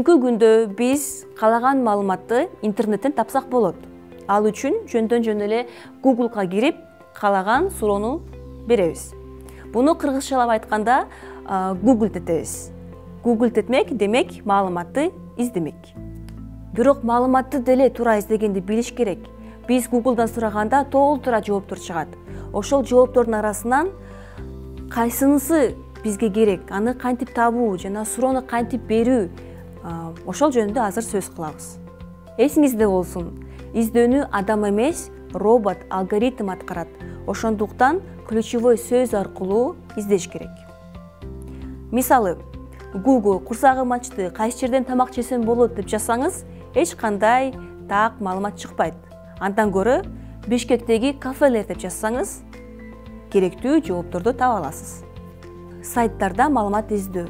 Бүгүнкү күндө биз каалаган маалыматты интернеттен тапсак болот. Ал үчүн жөндөн жөн эле Google'га кирип, каалаган суроону беребиз. Буну кыргызчалап айтканда Google тетебиз. Google тетмек демек маалыматты издемек. Бирок маалыматты деле туура издегенди билиш керек. Биз Google'дан сураганда толтура жооптор чыгат. Ошол жооптордун арасынан кайсынысы бизге керек, аны кантип табуу жана суроону кантип берүү, ошол жөнүндө азыр сөз кылабыз. Эсиңизде болсун, издөөнү адам эмес, робот, алгоритм аткарат. Ошондуктан ключевой сөз аркылуу издеш керек. Мисалы, Google курсагым ачты, кайсы жерден тамак жесем болот деп жазсаңыз, эч кандай так маалымат чыкпайт. Андан көрө Бишкектеги кафелер деп жазсаңыз, керектүү жоопторду таба аласыз. Сайттарда маалымат издөө.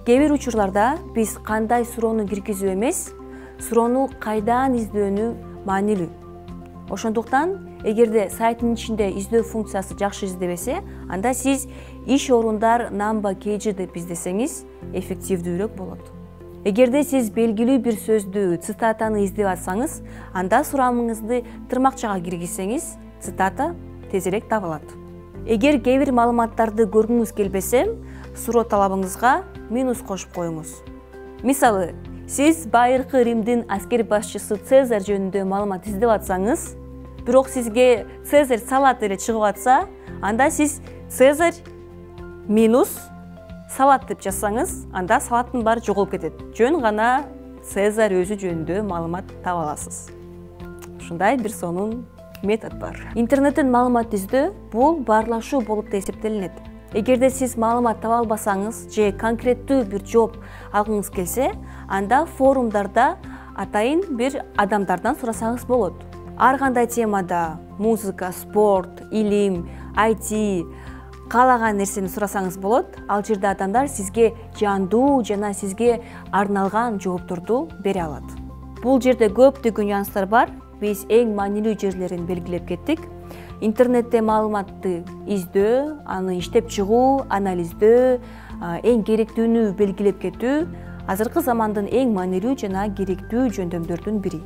Кээ бир учурларда биз кандай суроону киргизүү эмес, суроону кайдан издөөнү маанилүү. Ошондуктан, эгерде сайттын ичинде издөө функциясы жакшы издебесе, анда сиз иш орундар number kg деп издесеңиз, эффективдүүрөөк болот. Эгерде сиз белгилүү бир сөздү, цитатаны издеп атсаңыз, анда сурамыңызды тырмакчага киргизсеңиз, цитата тезирээк табылат. Эгер кээ бир маалыматтарды көргүңүз келбесе, суроо талабыңызга минус кошуп коюңуз. Мисалы, сиз байыркы Римдин аскер башчысы Цезарь жөнүндө маалымат издеп атсаңыз, бирок сизге Цезарь салат эле чыгып атса, анда сиз Цезарь минус салат деп жазсаңыз, анда салаттын баары жоголуп кетет. Жөн гана Цезарь өзү жөнүндө маалымат таба аласыз. Ушундай бир сонун метод бар. Интернеттен маалымат издөө бул баарлашуу болуп да эсептелинет. Эгерде сиз маалымат таба албасаңыз же конкреттүү бир жооп алгыңыз келсе, анда форумдарда атайын бир адамдардан сурасаңыз болот. Ар кандай темада музыка, спорт, илим, IT каалаган нерсени сурасаңыз болот. Ал жерде адамдар сизге жандуу жана сизге арналган жоопторду бере алат. Бул жерде көптөгөн нюанстар бар. Биз эң маанилүү жерлерин белгилеп кеттик. Интернетте маалыматты издөө, аны иштеп чыгуу, анализдөө, эң керектүүнү белгилеп кетүү азыркы замандын эң маанилүү жана керектүү жөндөмдөрдүн бири.